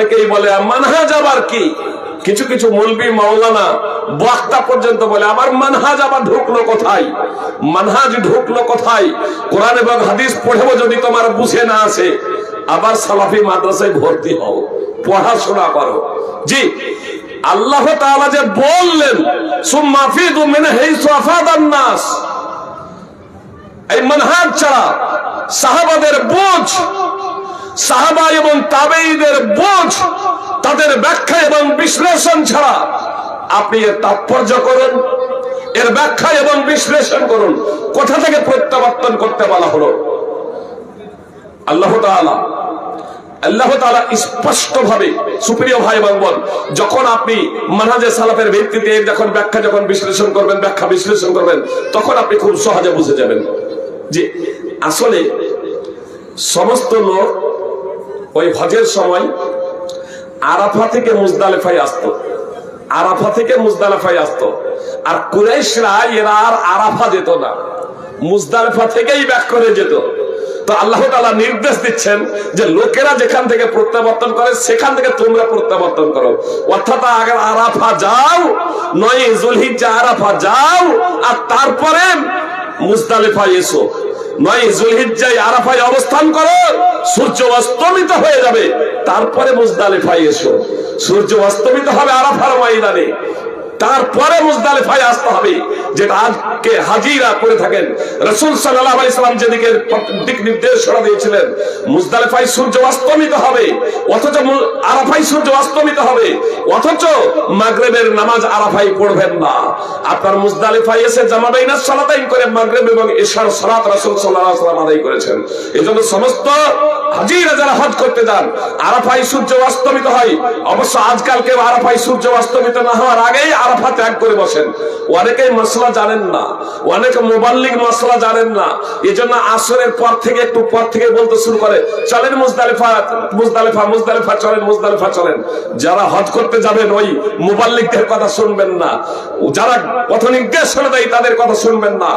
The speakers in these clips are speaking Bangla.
অনেকেই বলে মানহাজ আবার কি, কিছু কিছু মৌলবি মাওলানা বক্তা পর্যন্ত বলে আবার মানহাজ আবার ঢুকলো কোথায়, মানহাজ ঢুকলো কোথায়? কোরআন এবং হাদিস পড়েও যদি তোমার বুঝে না আসে, আবার সালাফি মাদ্রাসায় ভর্তি হও, পড়াশোনা করো। জি, আল্লাহ তাআলা যে বললেন সুম্মা ফিদু মিন হাইসু আফাদান নাস, এই মানহাজ ছাড়া সাহাবাদের বোঝ, সাহাবা এবং তাবেঈদের বোঝ, তাদের ব্যাখ্যা এবং বিশ্লেষণ ছাড়া আপনি এর তাৎপর্য করুন, এর ব্যাখ্যা এবং বিশ্লেষণ করুন। কোথা থেকে প্রত্যাবর্তন করতে বলা হলো? আল্লাহ তাআলা স্পষ্ট ভাবে, সুপ্রিয় ভাই এবং বোন, যখন আপনি মানহাজে সালাফের ভিত্তিতে যখন ব্যাখ্যা যখন বিশ্লেষণ করবেন, ব্যাখ্যা বিশ্লেষণ করবেন, তখন আপনি খুব সহজে বুঝে যাবেন যে আসলে সমস্ত লোক ওই হজের সময় আরাফা থেকে মুজদালিফায় আসতো, আরাফা থেকে মুজদালিফায় আসতো। আর কুরাইশরা এরা আর আরাফা যেত না, মুজদালিফা থেকেই ব্যাক করে যেত। তো আল্লাহ তাআলা নির্দেশ দিচ্ছেন যে লোকেরা যেখান থেকে প্রত্যাবর্তন করে সেখান থেকে তোমরা প্রত্যাবর্তন করো। অর্থাৎ আগে আরাফা যাও, 9 যুলহিজ্জা আরাফা যাও, আর তারপরে মুজদালিফায় এসো। 9 যুলহিজ্জায় আরাফায় অবস্থান করো, সূর্য অস্তমিত হয়ে যাবে, তারপরে মুজদালিফায় এসো। সূর্য অস্তমিত হবে আরাফার ময়দানে, তারপরে মুজদালিফায় আসতে হবে, যেটা আজকে হাজিরা করে থাকেন। রাসূল সাল্লাল্লাহু আলাইহি সাল্লাম যেদিকে দিক নির্দেশনা দিয়েছিলেন, মুজদালিফায় সূর্য অস্তমিত হবে, অথচ আরাফায় সূর্য অস্তমিত হবে, অথচ মাগরিবের নামাজ আরাফায় পড়বেন না। আপনার মুজদালিফায় এসে জামা বাইনাস সালাতাইন করে মাগরিব এবং ইশার সালাত রাসূল সাল্লাল্লাহু আলাইহি সাল্লাম আদায় করেছেন। এজন্য সমস্ত হাজিরা যারা হজ করতে যান, আরাফায় সূর্য অস্তমিত হয়। অবশ্য আজকাল কেউ আরাফায় সূর্য অস্তমিত না হওয়ার আগেই আরাফা ত্যাগ করে বসেন। অনেকেই মশলা জানেন না, অনেকে মুবাল্লিগ মশলা জানেন না, এজন্য আসরের পর থেকে একটু পর থেকে বলতে শুরু করে চলেন মুজদালিফা, মুজদালিফা, মুজদালিফা চলেন, মুজদালিফা চলেন। যারা হজ করতে যাবেন ওই মুবাল্লিগদের কথা শুনবেন না, যারা পথ নির্দেশনা দেয় তাদের কথা শুনবেন না।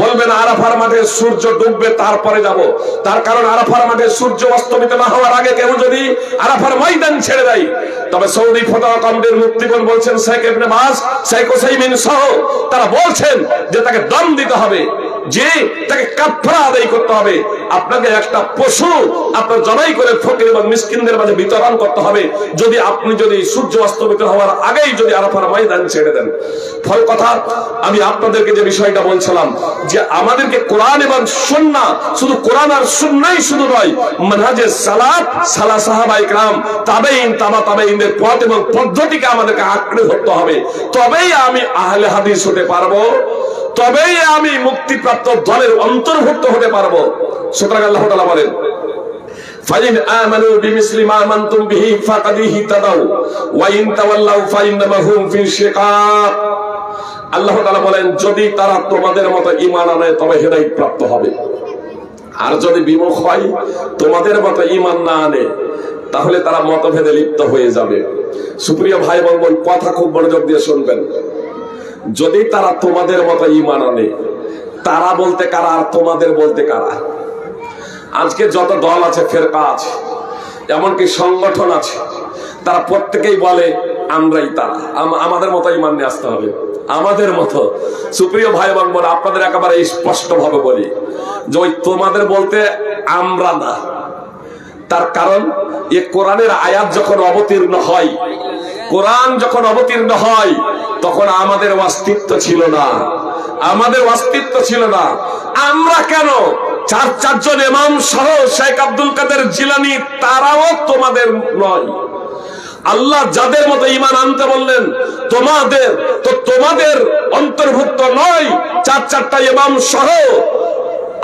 বলবেন আরাফার মাঠে সূর্য ডুববে তারপরে যাব। তার কারণ আরাফার মাঠে সূর্য অস্তমিত না হওয়ার আগে কেউ যদি আরাফার ময়দান ছেড়ে দেয়, তবে সৌদি ফতোয়া কমিটির মুফতিগণ বলছেন, শেখ ইবনে বাজ, শেখ উসাইমিন সহ তারা বলছেন যে তাকে দম দিতে হবে, যে তাকে কাফারা আদায় করতে হবে। আপনাকে একটা পশু আপনার জবাই করে ফকির এবং মিসকিনদের মাঝে বিতরণ করতে হবে যদি আপনি যদি সূর্য অস্তমিত হওয়ার আগেই যদি আরাফার ময়দান ছেড়ে দেন। ফল কথা, আমি আপনাদেরকে যে বিষয়টা বলছিলাম যে আমাদেরকে কোরআন এবং সুন্নাহ, শুধু কোরআন আর সুন্নাহই শুধু নয়, মানহাজে সালাত, সাহাবায়ে কেরাম, তাবেঈন, তাবেঈনদের পথ এবং পদ্ধতিকে আমাদেরকে আঁকড়ে ধরতে হবে। তবেই আমি আহলে হাদিস হতে পারবো, তবেই আমি মুক্তিপ্রাপ্ত দলের অন্তর্ভুক্ত হতে পারবো। সুতরাং আল্লাহ তাআলা বলেন, ফাইন আমানু বিমিসলি মা আমানতুম বিহি ফাকাদ ইহতাদাউ ওয়া ইন তাওয়াল্লাউ ফাইন্নামা হুম ফি শিকাক। আল্লাহ তাআলা বলেন, যদি তারা তোমাদের মতো ঈমান আনে তবে হেদায়েত প্রাপ্ত হবে, আর যদি বিমুখ হয়, তোমাদের মতো ঈমান না আনে, তাহলে তারা মতভেদে লিপ্ত হয়ে যাবে। সুপ্রিয় ভাই এবং বোন, কথা খুব মনোযোগ দিয়ে শুনবেন। যদি তারা তোমাদের মতো ঈমান আনে, তারা বলতে কারা আর তোমাদের বলতে কারা? আজকে যত দল আছে, ফেরকা আছে, এমনকি সংগঠন আছে, তারা প্রত্যেকেই বলে আমরাই তারা, আমাদের মতো ঈমান নিয়ে আসতে হবে, আমাদের মতো। সুপ্রিয় ভাই এবং বোন, আপনাদের একেবারে স্পষ্ট ভাবে বলি যে ওই তোমাদের বলতে আমরা না। তার কারণ এ কোরআনের আয়াত যখন অবতীর্ণ হয়, কোরআন যখন অবতীর্ণ হয়, তখন আমাদের অস্তিত্ব ছিল না, আমাদের অস্তিত্ব ছিল না। আমরা কেন, চারজন ইমাম সহ শেখ আব্দুল কাদের জিলানী, তারাও তোমাদের নয়। আল্লাহ যাদের মতো ঈমান আনতে বললেন তোমাদের, তো তোমাদের অন্তর্ভুক্ত নয়। চারটা ইমাম সহ,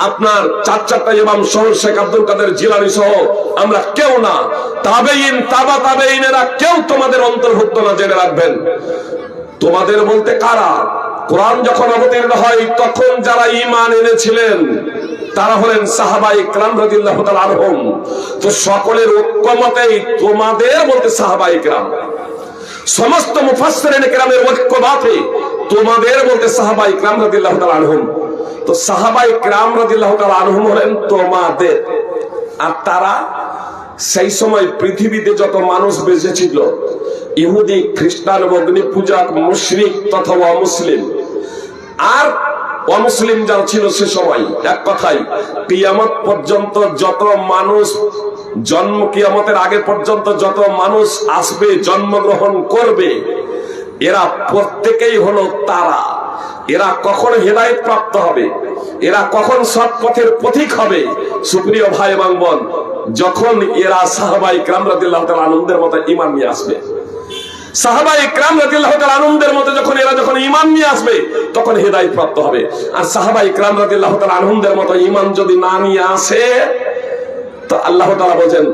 আপনার চারটা ইমাম সহ শেখ আব্দুল কাদের জিলানী সহ আমরা কেউ না। তাবেঈন, তাবেঈনেরা কেউ তোমাদের অন্তর্ভুক্ত না, জেনে রাখবেন। তোমাদের বলতে কারা? কোরআন যখন অবতীর্ণ হয় তখন যারা ঈমান এনেছিলেন তারা হলেন সাহাবায়ে কেরাম রাদিয়াল্লাহু তাআলা আনহুম। তো সকলের ঐক্যমতেই তোমাদের বলতে সাহাবায়ে কেরাম, সমস্ত মুফাসসিরিনে কেরামের ঐক্যমতে তোমাদের বলতে সাহাবায়ে কেরাম রাদিয়াল্লাহু তাআলা আনহুম। তো সাহাবায়ে কেরাম রাদিয়াল্লাহু তাআলা আনহুম হলেন তোমাদের, আর তারা সেই সময় পৃথিবীতে যত মানুষ বেঁচে ছিল, ইহুদি, খ্রিস্টান, অগ্নি পূজক, মুশরিক তথা অমুসলিম, আর অমুসলিম যারা ছিল সে সময়, এক কথায় কিয়ামত পর্যন্ত যত মানুষ কিয়ামতের আগে পর্যন্ত যত মানুষ আসবে, জন্মগ্রহণ করবে, এরা প্রত্যেকেই হলো তারা। এরা কখন হেদায়েত প্রাপ্ত হবে, এরা কখন সৎ পথের পথিক হবে? সুপ্রিয় ভাই এবং বোন, যখন এরা সাহাবায়ে কেরাম রাদিয়াল্লাহু তাআলা আনন্দের মতো ঈমান নিয়ে আসবে। সাহাবায়ে কেরাম রাদিয়াল্লাহু তাআলা আনন্দের মতো যখন ঈমান নিয়ে আসবে, তখন হেদায়েত প্রাপ্ত হবে। আর সাহাবায়ে কেরাম রাদিয়াল্লাহু তাআলা আনন্দের মতো ঈমান যদি না নিয়ে আসে, তো আল্লাহ তাআলা বলেন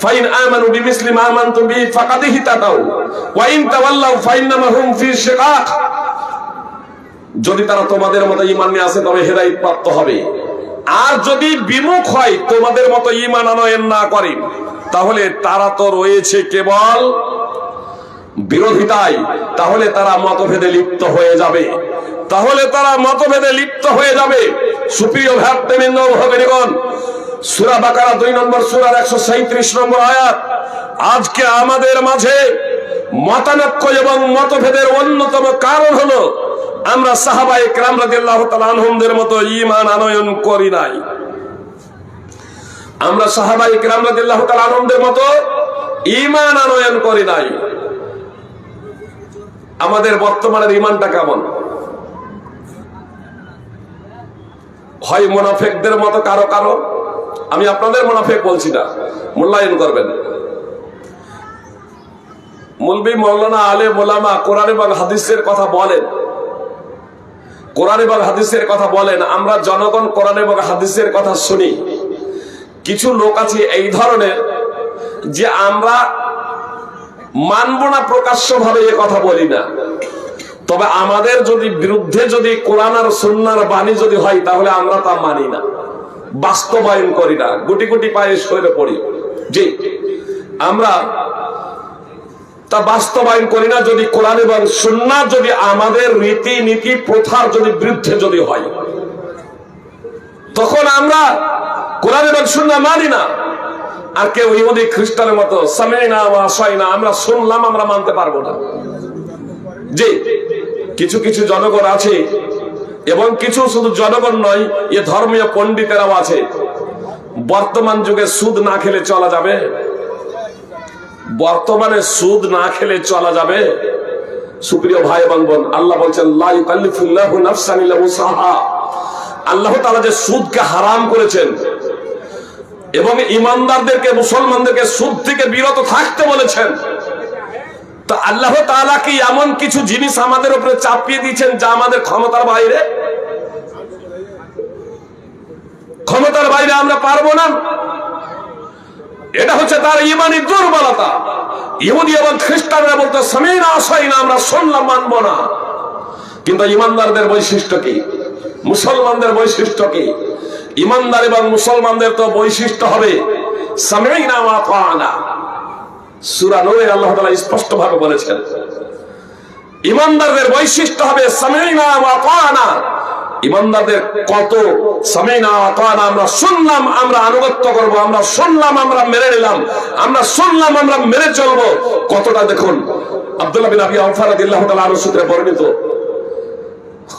ফাইন আমানু বিমিসলি মা আমানতুম বিহি ফাকাদ ইহতাদাউ ওয়া ইন তাওয়াল্লাউ ফাইন্নামা হুম ফি শিকাক। যদি তারা তোমাদের মতো ঈমান নিয়ে আসে তবে হেদায়েত প্রাপ্ত হবে, আর যদি বিমুখ হয়, তোমাদের মতো ঈমান আনয়ন না করে, তাহলে তারা তো রয়েছে কেবল বিরোধিতায়। তাহলে তারা মতভেদে লিপ্ত হয়ে যাবে, সুপ্রিয় ভাতৃবৃন্দ, ভগিনীগণ, সূরা বাকারা 2 নম্বর সূরার 137 নম্বর আয়াত। আজকে আমাদের মাঝে মতানৈক্য এবং মতভেদের অন্যতম কারণ হলো আমরা সাহাবায়ে কেরাম রাদিয়াল্লাহু তাআলা আনহুমদের মতো ঈমান আনয়ন করি নাই। আমরা সাহাবায়ে কেরাম রাদিয়াল্লাহু তাআলা আনহুমদের মতো ঈমান আনয়ন করি নাই। আমাদের বর্তমানের ঈমানটা কেমন? হয় মুনাফিকদের মতো কারো কারো, আমি আপনাদের মুনাফিক বলছি না, মূল্যায়ন করবেন। মুলবি, মাওলানা, আলেম, ওলামা কোরআন এবং হাদিসের কথা বলেন, কোরআন এবং হাদিসের কথা বলেন, আমরা জনগণ কোরআন এবং হাদিসের কথা শুনি। কিছু লোক আছে এই ধরনের যে আমরা মানব না, প্রকাশ্য ভাবে এ কথা বলি না, তবে আমাদের যদি বিরুদ্ধে যদি কোরআন আর সুন্নাহর বাণী যদি হয়, তাহলে আমরা তা মানি না, বাস্তবায়ন করি না, গুটি গুটি পায়ে সরে পড়ি। জি, আমরা তা বাস্তবায়ন করি না যদি কোরআন এবং সুন্নাহ যদি আমাদের রীতি নীতি প্রথার যদি বিরুদ্ধে যদি হয়, তখন আমরা কোরআন এবং সুন্নাহ মানি না। আর কেউ ইহুদি খ্রিস্টানের মতো সামিনা ওয়া আসাইনা, আমরা শুনলাম, আমরা মানতে পারবো না। জি, কিছু কিছু জনগণ আছে, এবং কিছু শুধু জনগণ নয়, এ ধর্মীয় পণ্ডিতেরাও আছে। বর্তমান যুগে সুদ না খেলে চলা যাবে? বর্তমানে সুদ না খেলে চলা যাবে? সুপ্রিয় ভাই এবং বোন, আল্লাহ বলছেন লা ইউকাল্লিফুল্লাহু নাফসান ইল্লা উসাহা। আল্লাহ তাআলা যে সুদকে হারাম করেছেন এবং ঈমানদারদেরকে, মুসলমানদেরকে সুদ থেকে বিরত থাকতে বলেছেন, তো আল্লাহ তাআলা কি এমন কিছু জিনিস আমাদের উপরে চাপিয়ে দিয়েছেন যা আমাদের ক্ষমতার বাইরে? ক্ষমতার বাইরে আমরা পারবো না। এটা হচ্ছে তার ঈমানি দুর্বলতা। ইহুদি এবং খ্রিস্টানরা বলতো সামিনা আসাইনা, আমরা শুনলাম, মানবো না। কিন্তু ঈমানদারদের বৈশিষ্ট্য কি? মুসলমানদের বৈশিষ্ট্য কি? ঈমানদার এবং মুসলমানদের তো বৈশিষ্ট্য হবে সামিনা ওয়া আতানা। সূরা নূরে আল্লাহ তাআলা স্পষ্ট ভাবে বলেছেন, ঈমানদারদের বৈশিষ্ট্য হবে সামিনা ওয়া আতানা। ঈমানদারদের কত সামিনা ওয়া আতানা, আমরা শুনলাম, আমরা আনুগত্য করব, আমরা শুনলাম, আমরা মেনে নিলাম, আমরা শুনলাম, আমরা মেনে চলবো। কতটা দেখুন, আব্দুল্লাহ বিন আবি আওফা রাদিয়াল্লাহু তাআলা আনহু সূত্রে বর্ণিত,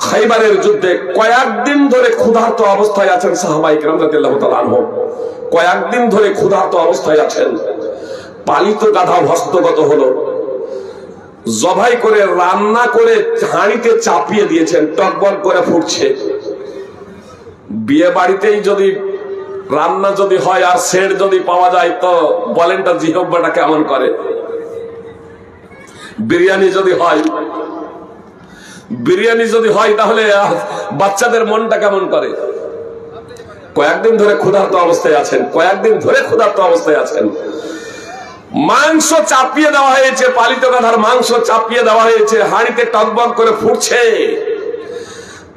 খাইবারের যুদ্ধে কয়েকদিন ধরে ক্ষুধার্ত অবস্থায় আছেন সাহাবায়ে কেরাম রাদিয়াল্লাহু তাআলা আনহু, কয়েকদিন ধরে ক্ষুধার্ত অবস্থায় আছেন। পালিত গাধা হস্তগত হলো, জবাই করে রান্না করে হাঁড়িতে চাপিয়ে দিয়েছেন, টকবক করে ফুটছে। বিয়ে বাড়িতেই যদি রান্না যদি হয় আর সেট যদি পাওয়া যায়, তো বলেন তা জিহ্বাটা কেমন করে? বিরিয়ানি যদি হয় তাহলে বাচ্চাদের মনটা কেমন করে? কয়েকদিন ধরে ক্ষুধার্ত অবস্থায় আছেন, মাংস চাপিয়ে দেওয়া হয়েছে, পালিত গাধার মাংস চাপিয়ে দেওয়া হয়েছে, হাঁড়িতে টকবক করে ফুটছে।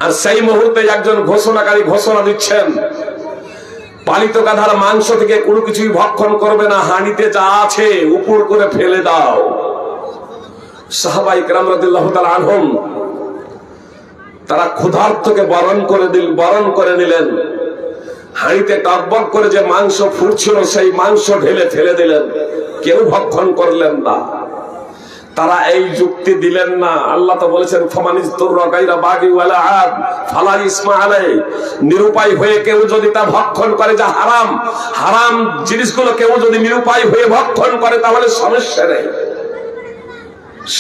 আর সেই মুহূর্তে একজন ঘোষণাকারী ঘোষণা দিচ্ছেন, পালিত গাধার মাংস থেকে কোনো কিছুই ভক্ষণ করবে না, হাঁড়িতে যা আছে উপর করে ফেলে দাও। সাহাবায়ে কেরাম রাদিয়াল্লাহু তাআলা আনহুম তারা ক্ষুধার্তকে বরণ করে নিলেন, হাঁড়িতে টকবক করে যে মাংস ফুটছিল সেই মাংস ঢেলে ফেলে দিলেন, কেউ ভক্ষণ করলেন না। তারা এই যুক্তি দিলেন না। আল্লাহ তো বলেছেন নিরুপায় হয়ে কেউ যদি তা ভক্ষণ করে, যা হারাম, হারাম জিনিসগুলো কেউ যদি নিরুপায় হয়ে ভক্ষণ করে তাহলে সমস্যা নেই,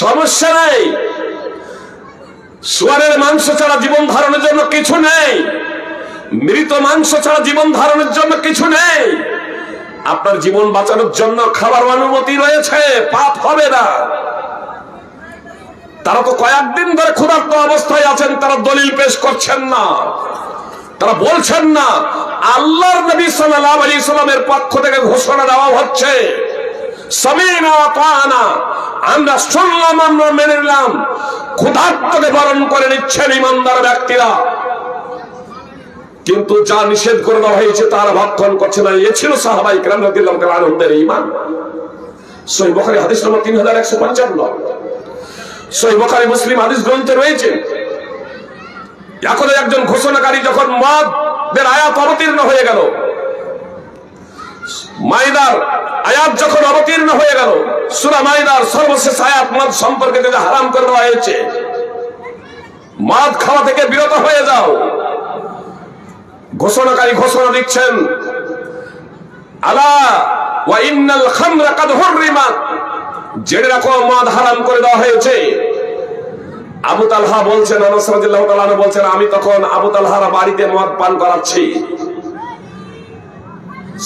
সমস্যা নেই। শুয়ারের মাংস ছাড়া জীবন ধারণের জন্য কিছু নেই, মৃত মাংস ছাড়া জীবন ধারণের জন্য কিছু নেই। আপনার জীবন বাঁচানোর জন্য খাবার অনুমতি রয়েছে, পাপ হবে না। তারা তো কয়েকদিন ধরে ক্ষুধার্ত অবস্থায় আছেন, তারা দলিল পেশ করছেন না, তারা বলছেন না। আল্লাহর নবী সাল্লাল্লাহু আলাইহি সাল্লামের পক্ষ থেকে ঘোষণা দেওয়া হচ্ছে, সামিনা ওয়া তাআনা, আমরা শুনলাম, আমরা মেনে নিলাম। ক্ষুধার্তকে বরণ করে নিচ্ছেন ইমানদার ব্যক্তিরা, কিন্তু যা নিষেধ করে দেওয়া হয়েছে তারা ভক্ষণ করছে না। এ ছিল সাহাবায়ে কেরাম রাদিয়াল্লাহু তাআলা আনহুদের ঈমান। সহিহ বুখারী হাদিস নম্বর 3155, সহিহ বুখারী মুসলিম হাদিস গ্রন্থে রয়েছে। এখন একজন ঘোষণাকারী যখন মদের আয়াত অবতীর্ণ হয়ে গেল, মাইদার আয়াত যখন অবতীর্ণ হয়ে গেল, সূরা মাইদার সর্বশেষ আয়াত মদ সম্পর্কে যে হারাম করে দেওয়া হয়েছে, মদ খাওয়া থেকে বিরত হয়ে যাও। ঘোষণাকারী ঘোষণা দিচ্ছেন, আলা ওয়া ইন্নাল খামরা কাদ হুররিমাত, জেনে রাখো মদ হারাম করে দেওয়া হয়েছে। আবু তালহা বলছেন, আনাস রাদিয়াল্লাহু তাআলা আনহু বলছেন, আমি তখন আবু তালহার বাড়িতে মদ পান করাচ্ছি।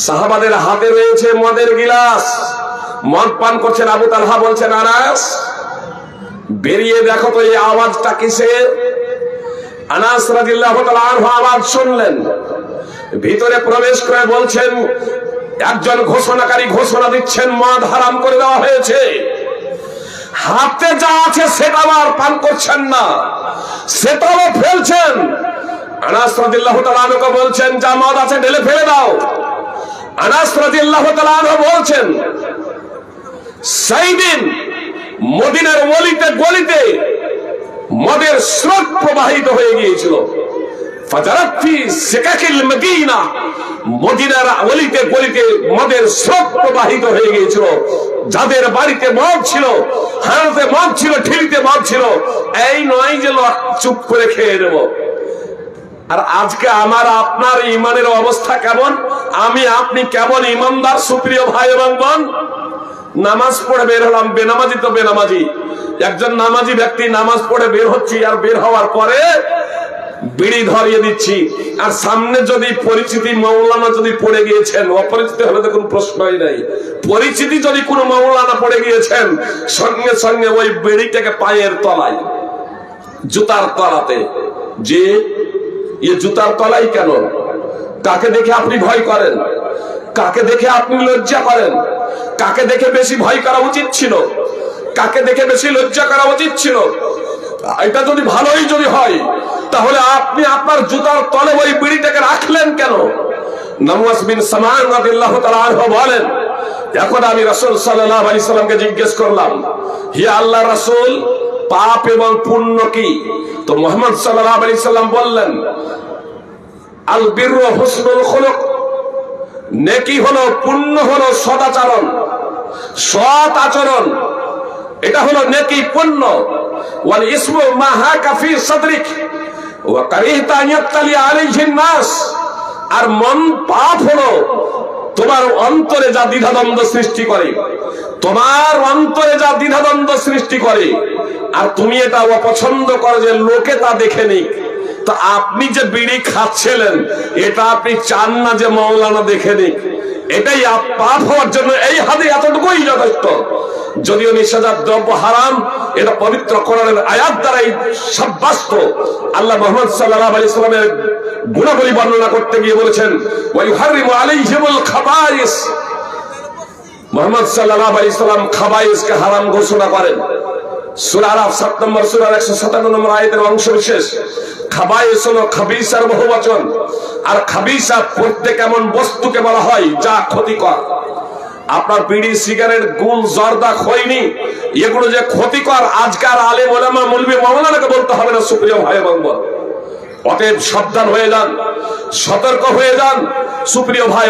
সাহাবাদের হাতে রয়েছে মদের গিলাস, মদ পান করছেন। আবু তালহা বলছেন, আনাস বেরিয়ে দেখো তো এই আওয়াজটা কিসের। আনাস রাদিয়াল্লাহু তাআলা আনহু আওয়াজ শুনলেন, ভিতরে প্রবেশ করে বলছেন, একজন ঘোষণাকারী ঘোষণা দিচ্ছেন মদ হারাম করে দেওয়া হয়েছে। হাতে যা আছে সেটা আবার পান করছেন না, সেটাও ফেলছেন। আনাস রাদিয়াল্লাহু তাআলা আনহু বলছেন, যা মদ আছে ঢেলে ফেলে দাও। আনাস রাদিয়াল্লাহু তাআলা আনহু বলছেন, সেই দিন মদিনার অলিতে গলিতে মদের স্রোত প্রবাহিত হয়ে গিয়েছিল। মদিনার অলিতে গলিতে মদের স্রোত প্রবাহিত হয়ে গিয়েছিল। যাদের বাড়িতে মদ ছিল, হাড়িতে মদ ছিল, ঠিলিতে মদ ছিল, এই নয় যে চুপ করে খেয়ে নেব। আর আজকে আমার আপনার ইমানের অবস্থা কেমন? আমি আপনি কেমন ইমানদার সুপ্রিয় ভাই এবং বোন? নামাজ পড়ে বের হলাম, বেনামাজি তো বেনামাজি। একজন নামাজি ব্যক্তি নামাজ পড়ে বের হচ্ছি, আর বের হওয়ার পরে বিড়ি ধরিয়ে দিচ্ছি। আর সামনে যদি পরিচিতি মাওলানা যদি পড়ে গিয়েছেন, অপরিচিত হলে তো কোনো প্রশ্নই নাই। পরিচিতি যদি কোনো মাওলানা পড়ে গিয়েছেন, সঙ্গে সঙ্গে ওই বিড়িটাকে পায়ের তলায়, জুতার তলাতে, যে এ জুতার তলায় কেন? কাকে দেখে আপনি ভয় করেন? কাকে দেখে আপনি লজ্জা করেন? কাকে দেখে বেশি ভয় করা উচিত ছিল? কাকে দেখে বেশি লজ্জা করা উচিত ছিল? এটা যদি ভালোই যদি হয়, তাহলে আপনি আপনার জুতার তলে ওই বিড়িটাকে রাখলেন কেন? নওয়াজ বিন সামান রাদিয়াল্লাহু তাআলা আনহু বলেন, এখন আমি রাসূল সাল্লাল্লাহু আলাইহি সাল্লামকে জিজ্ঞেস করলাম, হে আল্লাহর রাসূল, পাপ এবং পুণ্য কি? তো মুহাম্মদ সাল্লাল্লাহু আলাইহি সাল্লাম বললেন, আল বিররু হুসনুল খুলুক, নেকি হলো, পুণ্য হলো সদাচরণ, সৎ আচরণ, এটা হলো নেকি, পুণ্য। ওয়াল ইসমু মা হাকা ফি সাদরিক ওয়া কারিহতা আন ইয়াতালি আলাইহিন নাস, আর মন পাপ হলো তোমার অন্তরে যা দ্বিধাদ্বন্দ্ব সৃষ্টি করে, তোমার অন্তরে যা দ্বিধাদ্বন্দ্ব সৃষ্টি করে, আর তুমি এটা অপছন্দ করো যে লোকে তা দেখে নিক। তো আপনি যে বিড়ি খাচ্ছিলেন, এটা আপনি চান না যে মাওলানা দেখে নিক। এটাই পাপ হওয়ার জন্য এই হাদিস এতটুকুই যথেষ্ট। যদিও নিষেধাজ্ঞ দ্রব্য হারাম, এটা পবিত্র কোরআনের আয়াত দ্বারাই সাব্যস্ত। আল্লাহ মুহাম্মদ সাল্লাল্লাহু আলাইহি সাল্লামের গুণাবলী বর্ণনা করতে গিয়ে বলেছেন, ওয়া ইউহারিমু আলাইহিমুল খাবাইস। মুহাম্মদ সাল্লাল্লাহু আলাইহি সাল্লাম খাবাইসকে হারাম ঘোষণা করেন। সূরা আরাফ 7 নম্বর সূরার 157 নম্বর আয়াতের অংশ বিশেষ। খাবাইস হলো খাবিসার বহুবচন, আর খাবিসা প্রত্যেক এমন বস্তুকে বলা হয় যা ক্ষতিকর। আপনার বিড়ি, সিগারেট, গুল, জর্দা, খৈনি, এগুলো যে ক্ষতিকর, আজকাল আলেম ওলামা, মুলবি, মাওলানাকে বলতে হবে না সুপ্রিয় ভাই এবং বোন। অতএব সাবধান হয়ে যান, সতর্ক হয়ে যান সুপ্রিয় ভাই।